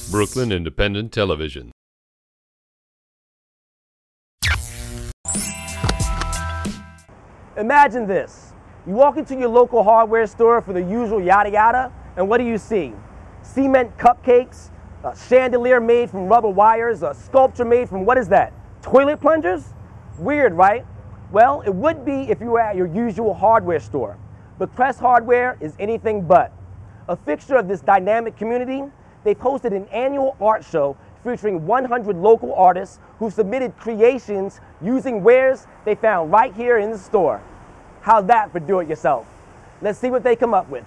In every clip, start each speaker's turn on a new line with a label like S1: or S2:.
S1: Brooklyn Independent Television.
S2: Imagine this. You walk into your local hardware store for the usual yada yada, and what do you see? Cement cupcakes, a chandelier made from rubber wires, a sculpture made from, what is that? Toilet plungers? Weird, right? Well, it would be if you were at your usual hardware store. But Crest Hardware is anything but. A fixture of this dynamic community, they've hosted an annual art show featuring 100 local artists who submitted creations using wares they found right here in the store. How's that for do-it-yourself? Let's see what they come up with.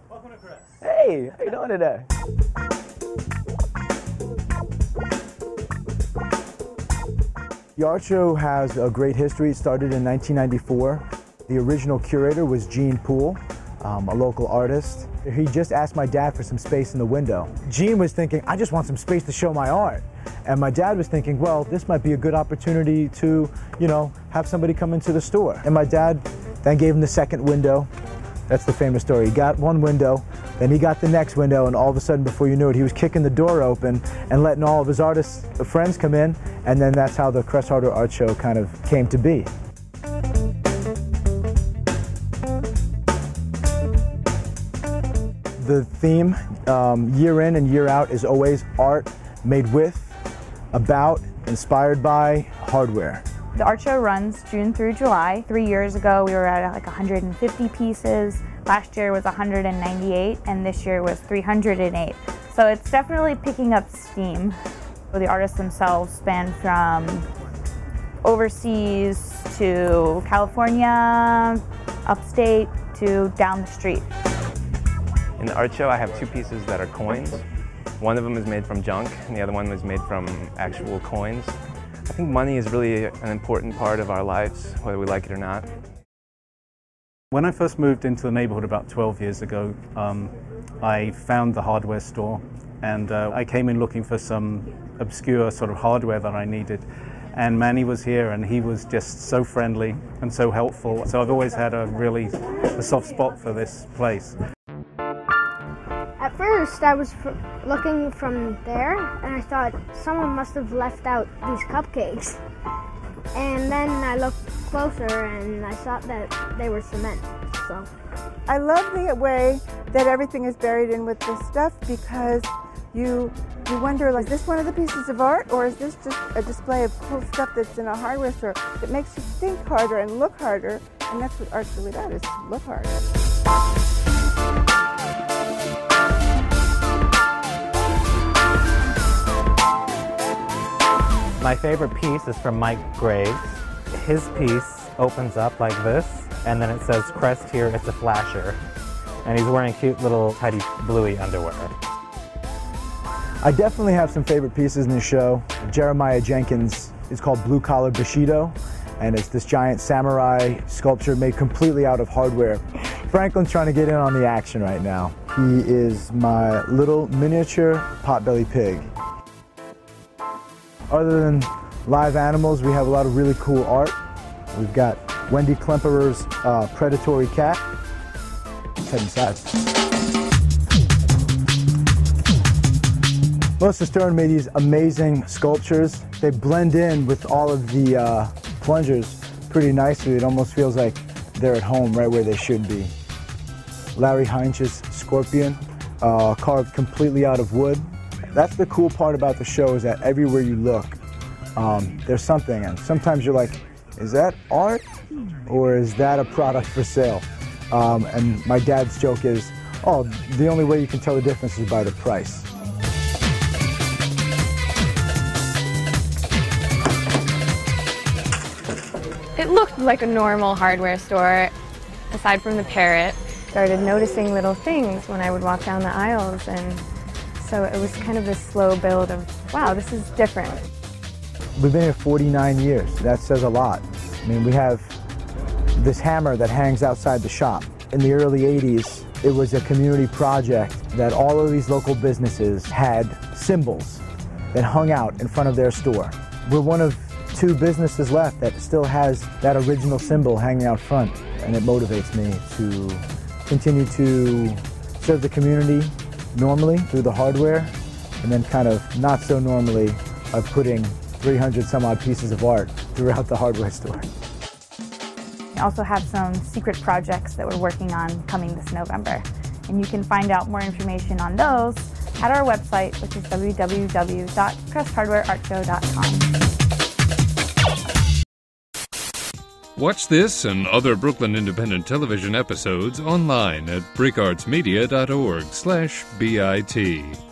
S2: Welcome to Crest. Hey, how you doing today?
S3: The art show has a great history. It started in 1994. The original curator was Gene Poole, a local artist. He just asked my dad for some space in the window. Gene was thinking, I just want some space to show my art. And my dad was thinking, well, this might be a good opportunity to, have somebody come into the store. And my dad then gave him the second window. That's the famous story. He got one window, then he got the next window, and all of a sudden, before you knew it, he was kicking the door open and letting all of his artist friends come in, and then that's how the Crest Hardware Art Show kind of came to be. The theme, year in and year out, is always art made with, about, inspired by hardware.
S4: The art show runs June through July. 3 years ago we were at like 150 pieces. Last year was 198 and this year was 308. So it's definitely picking up steam. The artists themselves span from overseas to California, upstate to down the street.
S5: In the art show I have two pieces that are coins. One of them is made from junk and the other one was made from actual coins. I think money is really an important part of our lives, whether we like it or not.
S6: When I first moved into the neighborhood about 12 years ago, I found the hardware store and I came in looking for some obscure sort of hardware that I needed. And Manny was here and he was just so friendly and so helpful. So I've always had a soft spot for this place.
S7: At first, I was looking from there, and I thought someone must have left out these cupcakes. And then I looked closer, and I thought that they were cement. So
S8: I love the way that everything is buried in with this stuff because you wonder, like, is this one of the pieces of art, or is this just a display of cool stuff that's in a hardware store that makes you think harder and look harder? And that's what art's really about, is to look harder.
S9: My favorite piece is from Mike Graves. His piece opens up like this, and then it says Crest here, it's a flasher. And he's wearing cute little tidy bluey underwear.
S3: I definitely have some favorite pieces in the show. Jeremiah Jenkins is called Blue Collar Bushido, and it's this giant samurai sculpture made completely out of hardware. Franklin's trying to get in on the action right now. He is my little miniature potbelly pig. Other than live animals, we have a lot of really cool art. We've got Wendy Klemperer's predatory cat. Let's head inside. Melissa Stern made these amazing sculptures. They blend in with all of the plungers pretty nicely. It almost feels like they're at home right where they should be. Larry Heinz's scorpion, carved completely out of wood. That's the cool part about the show, is that everywhere you look, there's something, and sometimes you're like, is that art or is that a product for sale? And my dad's joke is, oh, the only way you can tell the difference is by the price.
S10: It looked like a normal hardware store, aside from the parrot. Started noticing little things when I would walk down the aisles, and so it was kind of this slow build of, wow, this is different.
S3: We've been here 49 years. That says a lot. I mean, we have this hammer that hangs outside the shop. In the early 80s, it was a community project that all of these local businesses had symbols that hung out in front of their store. We're one of 2 businesses left that still has that original symbol hanging out front, and it motivates me to continue to serve the community normally through the hardware, and then kind of not so normally of putting 300 some odd pieces of art throughout the hardware store.
S4: We also have some secret projects that we're working on coming this November. And you can find out more information on those at our website, which is www.cresthardwareartshow.com.
S1: Watch this and other Brooklyn Independent Television episodes online at bricartsmedia.org/BIT.